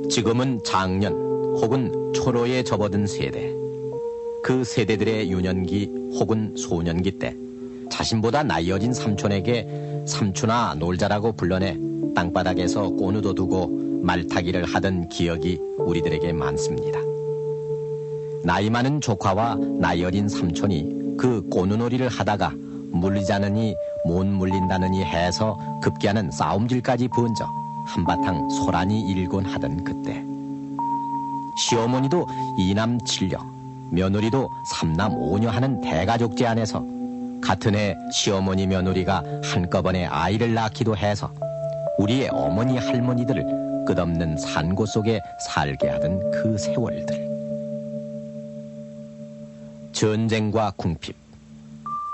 지금은 장년 혹은 초로에 접어든 세대, 그 세대들의 유년기 혹은 소년기 때 자신보다 나이 어린 삼촌에게 삼촌아 놀자라고 불러내 땅바닥에서 꼬누도 두고 말타기를 하던 기억이 우리들에게 많습니다. 나이 많은 조카와 나이 어린 삼촌이 그 꼬누놀이를 하다가 물리자느니 못 물린다느니 해서 급기야는 싸움질까지 번져 한바탕 소란이 일곤 하던 그때, 시어머니도 이남 칠녀, 며느리도 삼남 오녀 하는 대가족제 안에서 같은 해 시어머니 며느리가 한꺼번에 아이를 낳기도 해서 우리의 어머니 할머니들을 끝없는 산고 속에 살게 하던 그 세월들. 전쟁과 궁핍,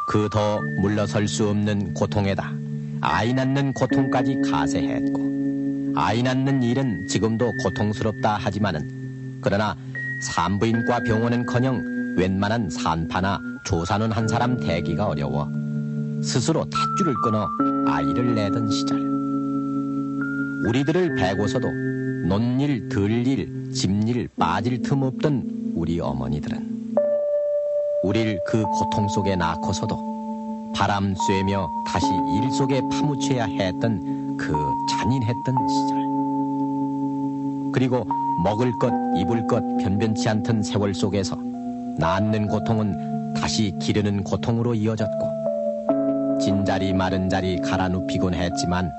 그 더 물러설 수 없는 고통에다 아이 낳는 고통까지 가세했고, 아이 낳는 일은 지금도 고통스럽다 하지만은 그러나 산부인과 병원은커녕 웬만한 산파나 조사는 한 사람 대기가 어려워 스스로 탯줄을 끊어 아이를 내던 시절, 우리들을 베고서도 논일, 들일, 집일 빠질 틈 없던 우리 어머니들은 우릴 그 고통 속에 낳고서도 바람 쐬며 다시 일 속에 파묻혀야 했던 그 잔인했던 시절, 그리고 먹을 것, 입을 것 변변치 않던 세월 속에서 낳는 고통은 다시 기르는 고통으로 이어졌고, 진자리 마른 자리 갈아 눕히곤 했지만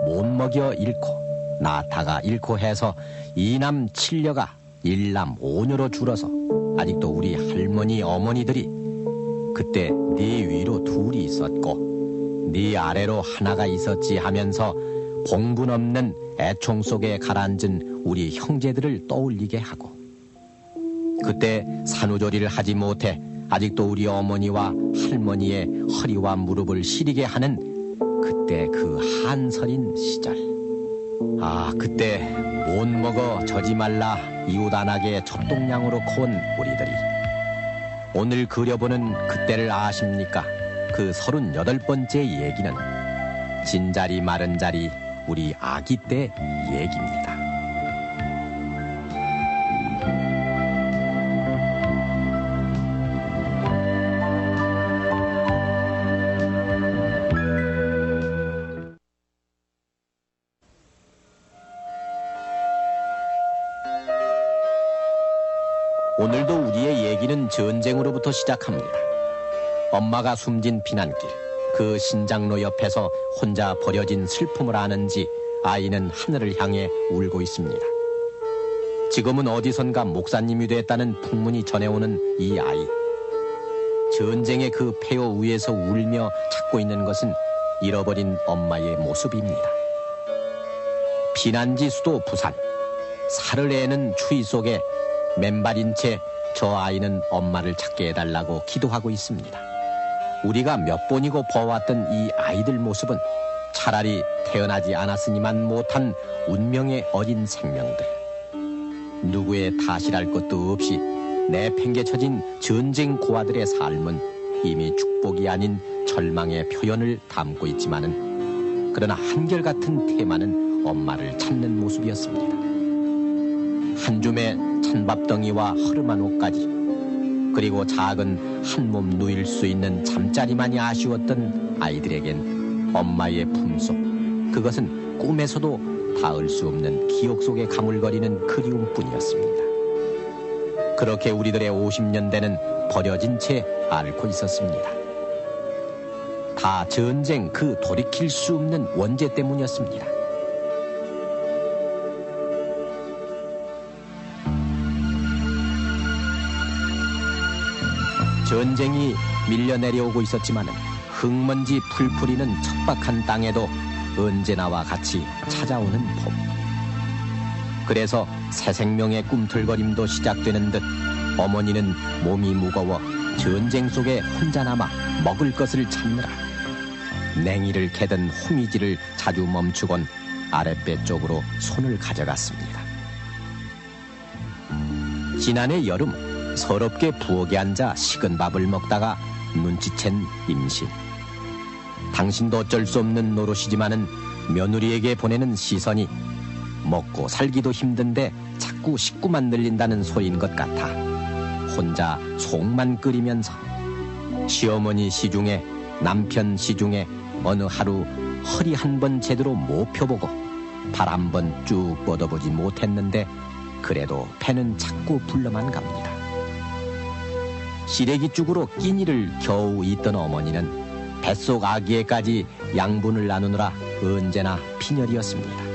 못 먹여 잃고 낳다가 잃고 해서 이남 칠녀가 일남 오녀로 줄어서 아직도 우리 할머니 어머니들이 그때 네 위로 둘이 있었고 네 아래로 하나가 있었지 하면서 봉분 없는 애총 속에 가라앉은 우리 형제들을 떠올리게 하고, 그때 산후조리를 하지 못해 아직도 우리 어머니와 할머니의 허리와 무릎을 시리게 하는 그때 그 한설인 시절. 아, 그때 못 먹어 저지 말라 이웃 안하게 첩동량으로 커온 우리들이 오늘 그려보는 그때를 아십니까? 그 38번째 얘기는 진자리 마른 자리 우리 아기 때 얘기입니다. 오늘도 우리의 얘기는 전쟁으로부터 시작합니다. 엄마가 숨진 피난길, 그 신장로 옆에서 혼자 버려진 슬픔을 아는지 아이는 하늘을 향해 울고 있습니다. 지금은 어디선가 목사님이 됐다는 풍문이 전해오는 이 아이. 전쟁의 그 폐허 위에서 울며 찾고 있는 것은 잃어버린 엄마의 모습입니다. 피난지 수도 부산, 살을 애는 추위 속에 맨발인 채 저 아이는 엄마를 찾게 해달라고 기도하고 있습니다. 우리가 몇 번이고 보아왔던 이 아이들 모습은 차라리 태어나지 않았으니만 못한 운명의 어린 생명들. 누구의 탓이랄 것도 없이 내팽개쳐진 전쟁 고아들의 삶은 이미 축복이 아닌 절망의 표현을 담고 있지만은, 그러나 한결같은 테마는 엄마를 찾는 모습이었습니다. 한 줌의 찬밥덩이와 허름한 옷까지, 그리고 작은 한 몸 누일 수 있는 잠자리만이 아쉬웠던 아이들에겐 엄마의 품속, 그것은 꿈에서도 닿을 수 없는 기억 속에 가물거리는 그리움뿐이었습니다. 그렇게 우리들의 50년대는 버려진 채 앓고 있었습니다. 다 전쟁 그 돌이킬 수 없는 원죄 때문이었습니다. 전쟁이 밀려 내려오고 있었지만 흙먼지 풀풀이는 척박한 땅에도 언제나와 같이 찾아오는 봄. 그래서 새 생명의 꿈틀거림도 시작되는 듯 어머니는 몸이 무거워 전쟁 속에 혼자 남아 먹을 것을 찾느라 냉이를 캐던 호미질을 자주 멈추곤 아랫배 쪽으로 손을 가져갔습니다. 지난해 여름 서럽게 부엌에 앉아 식은 밥을 먹다가 눈치챈 임신. 당신도 어쩔 수 없는 노릇이지만은 며느리에게 보내는 시선이 먹고 살기도 힘든데 자꾸 식구만 늘린다는 소리인 것 같아 혼자 속만 끓이면서 시어머니 시중에 남편 시중에 어느 하루 허리 한 번 제대로 못 펴보고 발 한 번 쭉 뻗어보지 못했는데 그래도 배는 자꾸 불러만 갑니다. 시래기 죽으로 끼니를 겨우 잇던 어머니는 뱃속 아기에까지 양분을 나누느라 언제나 빈혈이었습니다.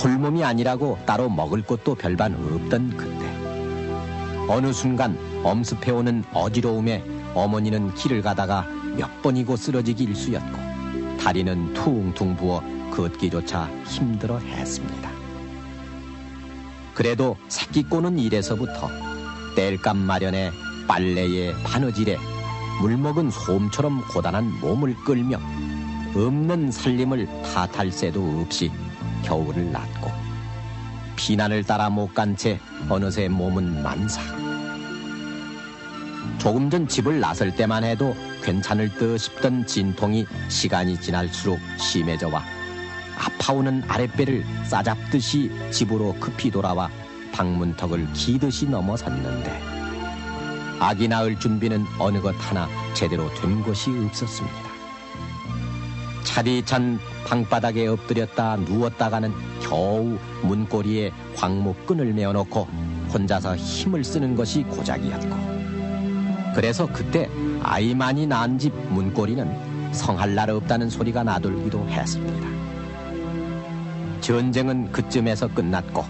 홀몸이 아니라고 따로 먹을 것도 별반 없던 그때 어느 순간 엄습해오는 어지러움에 어머니는 길을 가다가 몇 번이고 쓰러지기 일쑤였고 다리는 퉁퉁 부어 걷기조차 힘들어 했습니다. 그래도 새끼 꼬는 일에서부터 땔감 마련에 빨래에 바느질에 물먹은 솜처럼 고단한 몸을 끌며 없는 살림을 탓할 새도 없이 겨울을 났고 피난을 따라 못 간 채 어느새 몸은 만삭. 조금 전 집을 나설 때만 해도 괜찮을 듯 싶던 진통이 시간이 지날수록 심해져와 아파오는 아랫배를 싸잡듯이 집으로 급히 돌아와 방문턱을 기듯이 넘어섰는데 아기 낳을 준비는 어느 것 하나 제대로 된 것이 없었습니다. 차디찬 방바닥에 엎드렸다 누웠다가는 겨우 문고리에 광목끈을 메어놓고 혼자서 힘을 쓰는 것이 고작이었고 그래서 그때 아이만이 낳은 집 문고리는 성할 날 없다는 소리가 나돌기도 했습니다. 전쟁은 그쯤에서 끝났고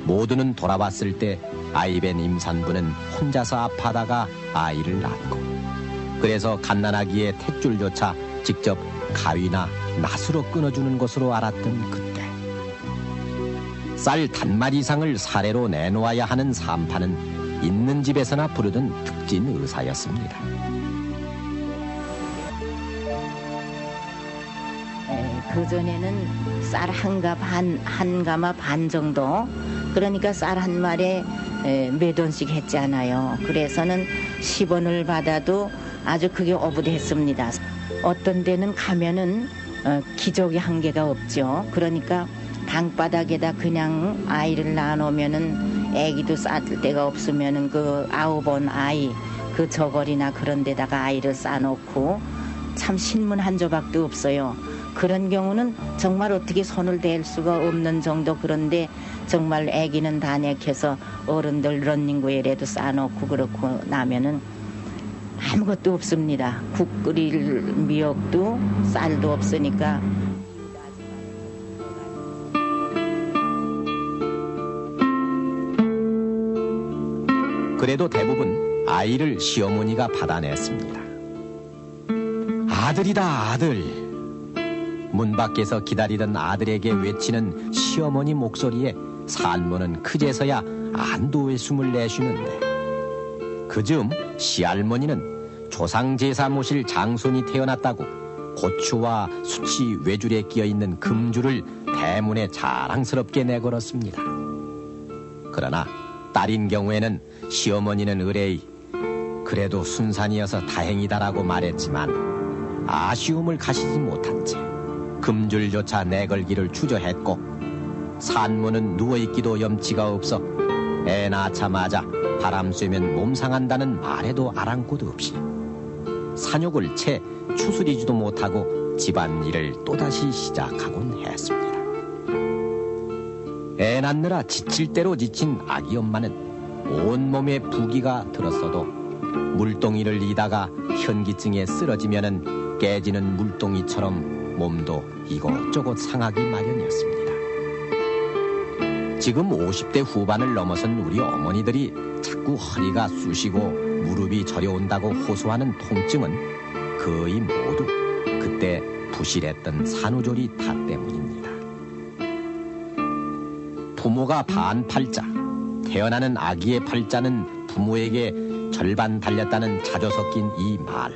모두는 돌아왔을 때 아이벤 임산부는 혼자서 아파다가 아이를 낳고 그래서 갓난아기의 탯줄조차 직접 가위나 낫으로 끊어주는 것으로 알았던 그때 쌀 단말 이상을 사례로 내놓아야 하는 산파는 있는 집에서나 부르던 특진 의사였습니다. 그전에는 쌀 한 가마 반 정도 그러니까 쌀 한 말에 몇 원씩 했잖아요. 그래서는 10원을 받아도 아주 그게 어부됐습니다. 어떤 데는 가면은 기저귀 한 개가 없죠. 그러니까 방바닥에다 그냥 아이를 낳아놓으면은 애기도 쌀 데가 없으면은 그 9원 아이 그 저고리나 그런 데다가 아이를 싸놓고 참 신문 한 조각도 없어요. 그런 경우는 정말 어떻게 손을 댈 수가 없는 정도. 그런데 정말 애기는 다 내켜서 어른들 런닝구에라도 싸놓고 그렇고 나면은 아무것도 없습니다. 국 끓일 미역도 쌀도 없으니까. 그래도 대부분 아이를 시어머니가 받아냈습니다. 아들이다 아들. 문 밖에서 기다리던 아들에게 외치는 시어머니 목소리에 산모는 그제서야 안도의 숨을 내쉬는데 그즈음 시할머니는 조상제사 모실 장손이 태어났다고 고추와 수치 외줄에 끼어있는 금줄을 대문에 자랑스럽게 내걸었습니다. 그러나 딸인 경우에는 시어머니는 의뢰이 그래도 순산이어서 다행이다라고 말했지만 아쉬움을 가시지 못한 채 금줄조차 내걸기를 주저했고 산모는 누워있기도 염치가 없어 애 낳자마자 바람 쐬면 몸 상한다는 말에도 아랑곳 없이 산욕을 채 추스리지도 못하고 집안일을 또다시 시작하곤 했습니다. 애 낳느라 지칠 대로 지친 아기 엄마는 온몸에 부기가 들었어도 물동이를 이다가 현기증에 쓰러지면은 깨지는 물동이처럼 몸도 이곳저곳 상하기 마련이었습니다. 지금 50대 후반을 넘어선 우리 어머니들이 자꾸 허리가 쑤시고 무릎이 저려온다고 호소하는 통증은 거의 모두 그때 부실했던 산후조리 탓 때문입니다. 부모가 반팔자, 태어나는 아기의 팔자는 부모에게 절반 달렸다는 자조 섞인 이 말.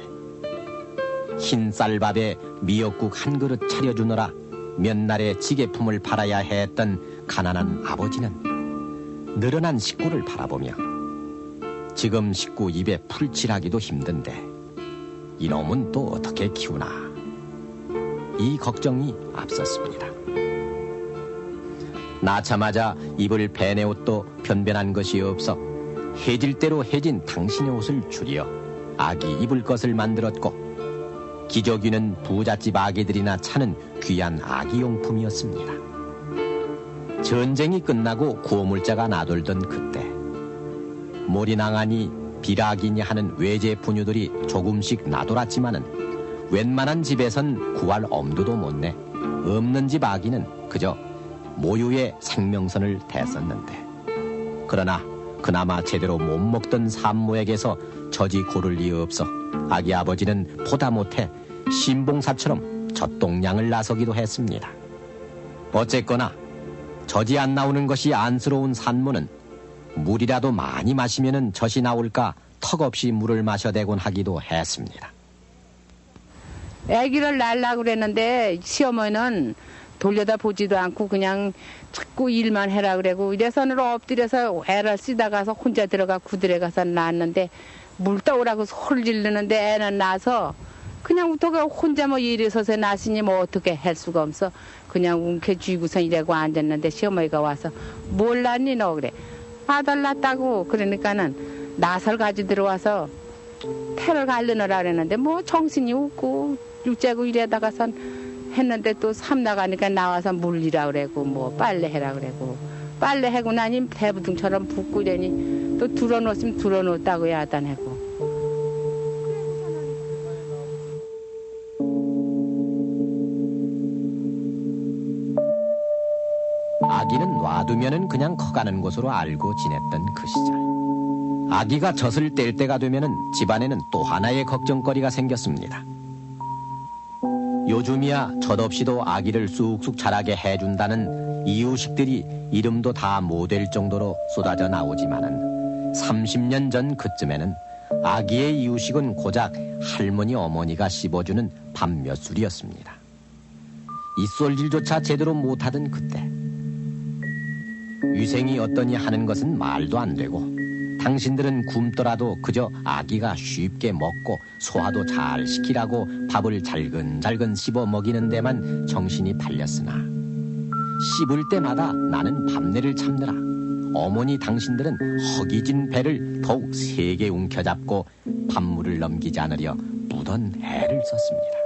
흰 쌀밥에 미역국 한 그릇 차려주느라 몇 날의 지게품을 팔아야 했던 가난한 아버지는 늘어난 식구를 바라보며 지금 식구 입에 풀칠하기도 힘든데 이놈은 또 어떻게 키우나 이 걱정이 앞섰습니다. 낳자마자 입을 베내옷도 변변한 것이 없어 해질 대로 해진 당신의 옷을 줄여 아기 입을 것을 만들었고 기저귀는 부잣집 아기들이나 차는 귀한 아기 용품이었습니다. 전쟁이 끝나고 구호물자가 나돌던 그때 몰이낭하니 비락이니 하는 외제 부녀들이 조금씩 나돌았지만은 웬만한 집에선 구할 엄두도 못 내 없는 집 아기는 그저 모유의 생명선을 댔었는데 그러나 그나마 제대로 못 먹던 산모에게서 젖이 고를 리 없어 아기 아버지는 보다 못해 신봉사처럼 젖동량을 나서기도 했습니다. 어쨌거나 젖이 안 나오는 것이 안쓰러운 산모는 물이라도 많이 마시면은 젖이 나올까 턱없이 물을 마셔대곤 하기도 했습니다. 아기를 낳으려고 그랬는데 시어머니는 돌려다 보지도 않고 그냥 자꾸 일만 해라 그러고 이래서는 엎드려서 애를 쓰다가서 혼자 들어가 구들에 가서 낳았는데 물 떠오라고 소리를 지르는데 애는 나서 그냥 어떻게 혼자 뭐 일어서서 낳으시니 뭐 어떻게 할 수가 없어. 그냥 움켜쥐고서 이래고 앉았는데 시어머니가 와서 뭘 낳니 너 그래. 아들 낳았다고 그러니까는 나설 가지 들어와서 태를 갈르느라 그랬는데 뭐 정신이 없고 육제고 이래다가선 했는데 또 삼 나가니까 나와서 물리라 그래고 뭐 빨래해라 그래고 빨래하고 나니 대부둥처럼 붓고 이러니 또 들어놓으면 들어놓았다고 야단하고. 아기는 놔두면은 그냥 커가는 것으로 알고 지냈던 그 시절. 아기가 젖을 뗄 때가 되면은 집안에는 또 하나의 걱정거리가 생겼습니다. 요즘이야 젖 없이도 아기를 쑥쑥 자라게 해준다는 이유식들이 이름도 다 못 될 정도로 쏟아져 나오지만은 30년 전 그쯤에는 아기의 이유식은 고작 할머니 어머니가 씹어주는 밥 몇 술이었습니다. 이쏠질조차 제대로 못하던 그때 위생이 어떠니 하는 것은 말도 안 되고 당신들은 굶더라도 그저 아기가 쉽게 먹고 소화도 잘 시키라고 밥을 잘근잘근 씹어 먹이는 데만 정신이 팔렸으나 씹을 때마다 나는 밤내를 참느라 어머니 당신들은 허기진 배를 더욱 세게 움켜잡고 밥물을 넘기지 않으려 무던 애를 썼습니다.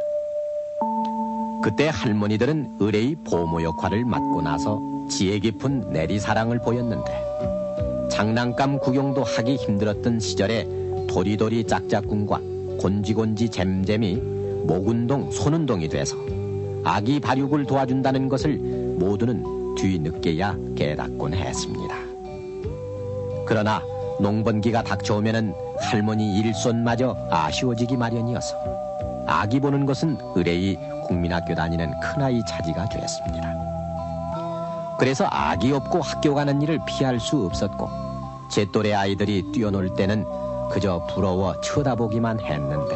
그때 할머니들은 의뢰의 보모 역할을 맡고 나서 지혜 깊은 내리사랑을 보였는데 장난감 구경도 하기 힘들었던 시절에 도리도리 짝짝꿍과 곤지곤지 잼잼이 목운동 손운동이 돼서 아기 발육을 도와준다는 것을 모두는 뒤늦게야 깨닫곤 했습니다. 그러나 농번기가 닥쳐오면은 할머니 일손마저 아쉬워지기 마련이어서 아기 보는 것은 의뢰의 국민학교 다니는 큰아이 차지가 되었습니다. 그래서 아기 없고 학교 가는 일을 피할 수 없었고 제 또래 아이들이 뛰어놀 때는 그저 부러워 쳐다보기만 했는데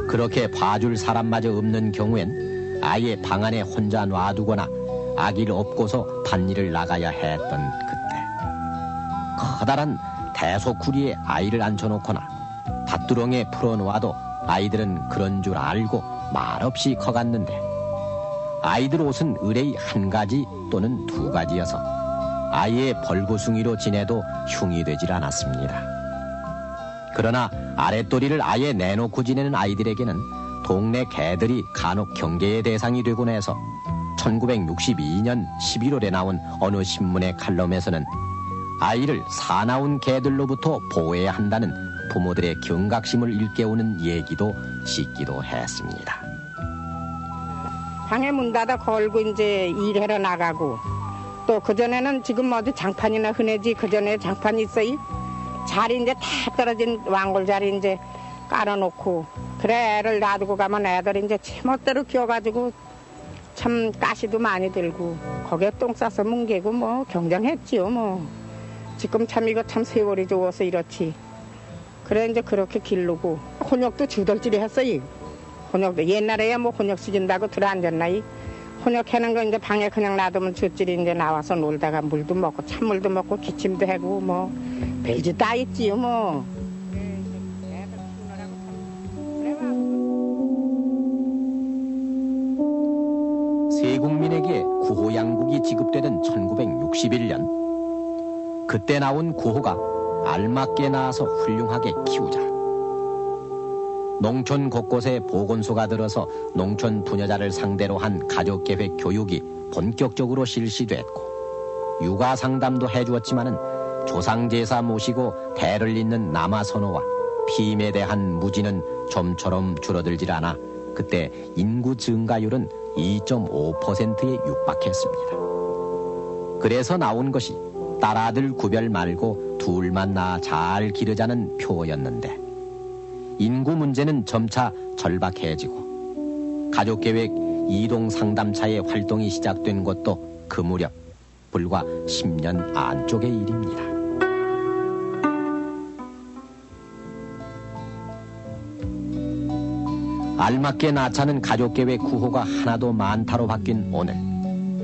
그렇게 봐줄 사람마저 없는 경우엔 아예 방 안에 혼자 놔두거나 아기를 업고서 밭일을 나가야 했던 그때 커다란 대소쿠리에 아이를 앉혀놓거나 밭두렁에 풀어놓아도 아이들은 그런 줄 알고 말없이 커갔는데 아이들 옷은 의뢰의 한 가지 또는 두 가지여서 아이의 벌구숭이로 지내도 흉이 되질 않았습니다. 그러나 아랫도리를 아예 내놓고 지내는 아이들에게는 동네 개들이 간혹 경계의 대상이 되곤 해서 1962년 11월에 나온 어느 신문의 칼럼에서는 아이를 사나운 개들로부터 보호해야 한다는 부모들의 경각심을 일깨우는 얘기도 씻기도 했습니다. 방에 문 닫아 걸고 이제 일하러 나가고 또 그전에는 지금 어디 장판이나 흔해지 그전에 장판이 있어요. 자리 이제 다 떨어진 왕골 자리 이제 깔아놓고 그래 애를 놔두고 가면 애들이 이제 제멋대로 키워가지고 참 가시도 많이 들고 거기에 똥 싸서 뭉개고 뭐 경쟁했지요 뭐. 지금 참 이거 참 세월이 좋아서 이렇지. 그래 이제 그렇게 기르고 혼역도 주덜질이 했어요. 혼역도 옛날에야 뭐 혼역 시킨다고 들어앉았나이. 혼역하는 거 이제 방에 그냥 놔두면 젖질이 이제 나와서 놀다가 물도 먹고 찬물도 먹고 기침도 하고 뭐 별짓 다 있지요 뭐. 세국민 농민에게 구호 양국이 지급되던 1961년, 그때 나온 구호가 알맞게 낳아서 훌륭하게 키우자. 농촌 곳곳에 보건소가 들어서 농촌 부녀자를 상대로 한 가족계획 교육이 본격적으로 실시됐고, 육아 상담도 해주었지만은 조상제사 모시고 대를 잇는 남아선호와 피임에 대한 무지는 좀처럼 줄어들질 않아 그때 인구 증가율은 2.5%에 육박했습니다. 그래서 나온 것이 딸아들 구별 말고 둘만 낳아 잘 기르자는 표였는데, 인구 문제는 점차 절박해지고 가족계획 이동 상담차의 활동이 시작된 것도 그 무렵 불과 10년 안쪽의 일입니다. 알맞게 낳자는 가족계획 구호가 하나도 많다로 바뀐 오늘,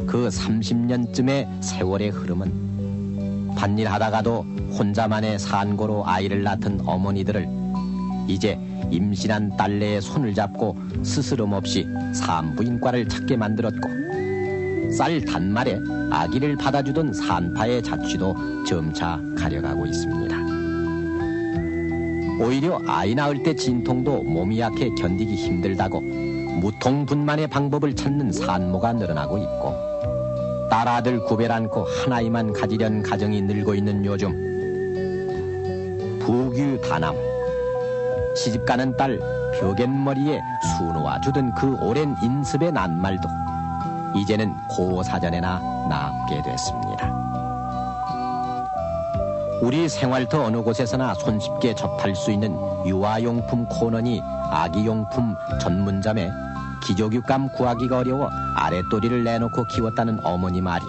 그 30년쯤의 세월의 흐름은 밭일하다가도 혼자만의 산고로 아이를 낳던 어머니들을 이제 임신한 딸내의 손을 잡고 스스럼 없이 산부인과를 찾게 만들었고, 쌀 단말에 아기를 받아주던 산파의 자취도 점차 가려가고 있습니다. 오히려 아이 낳을 때 진통도 몸이 약해 견디기 힘들다고 무통분만의 방법을 찾는 산모가 늘어나고 있고, 딸아들 구별 않고 한 아이만 가지려는 가정이 늘고 있는 요즘, 부규다남, 시집가는 딸 벽앤머리에 수놓아 주던 그 오랜 인습의 낱말도 이제는 고사전에나 남게 됐습니다. 우리 생활터 어느 곳에서나 손쉽게 접할 수 있는 유아용품 코너니 아기용품 전문점에 기저귀감 구하기가 어려워 아랫도리를 내놓고 키웠다는 어머니 말이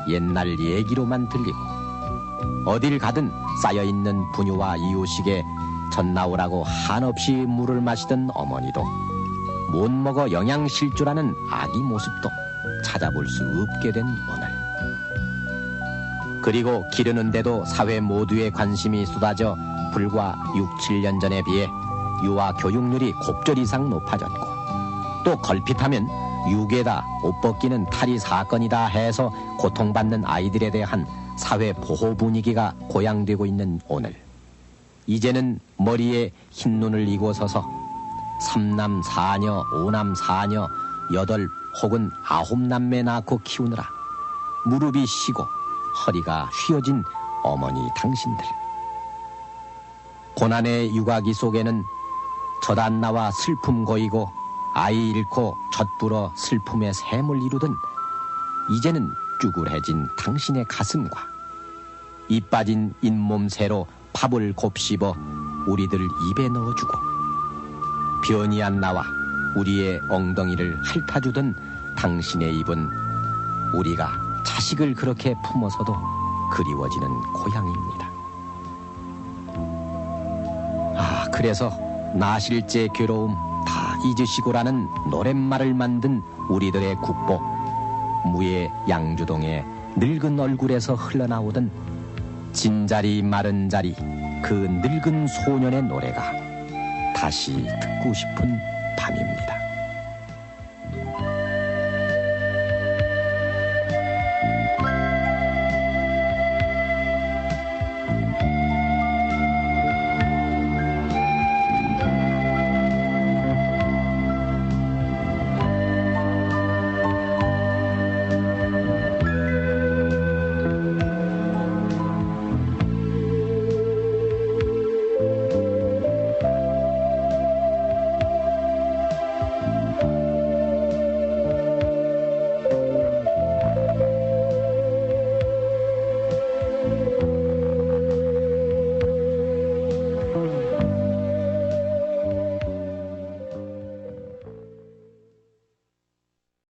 옛날 얘기로만 들리고, 어딜 가든 쌓여있는 분유와 이유식에 젖나오라고 한없이 물을 마시던 어머니도 못 먹어 영양실조라는 아기 모습도 찾아볼 수 없게 된 오늘. 그리고 기르는데도 사회 모두의 관심이 쏟아져 불과 6, 7년 전에 비해 유아 교육률이 곱절 이상 높아졌고, 또 걸핏하면 유괴다, 옷 벗기는 탈이 사건이다 해서 고통받는 아이들에 대한 사회 보호 분위기가 고양되고 있는 오늘, 이제는 머리에 흰 눈을 이고 서서 3남 4녀, 5남 4녀, 8 혹은 9남매 낳고 키우느라 무릎이 쉬고 허리가 휘어진 어머니 당신들. 고난의 육아기 속에는 젖 안 나와 슬픔 고이고 아이 잃고 젖 불어 슬픔의 샘을 이루던 이제는 쭈글해진 당신의 가슴과 이 빠진 잇몸새로 밥을 곱씹어 우리들 입에 넣어주고 변이 안 나와 우리의 엉덩이를 핥아주던 당신의 입은 우리가 자식을 그렇게 품어서도 그리워지는 고향입니다. 아, 그래서 나실제 괴로움 다 잊으시고라는 노랫말을 만든 우리들의 국보, 무예 양주동의 늙은 얼굴에서 흘러나오던 진자리 마른 자리, 그 늙은 소년의 노래가 다시 듣고 싶은 밤입니다.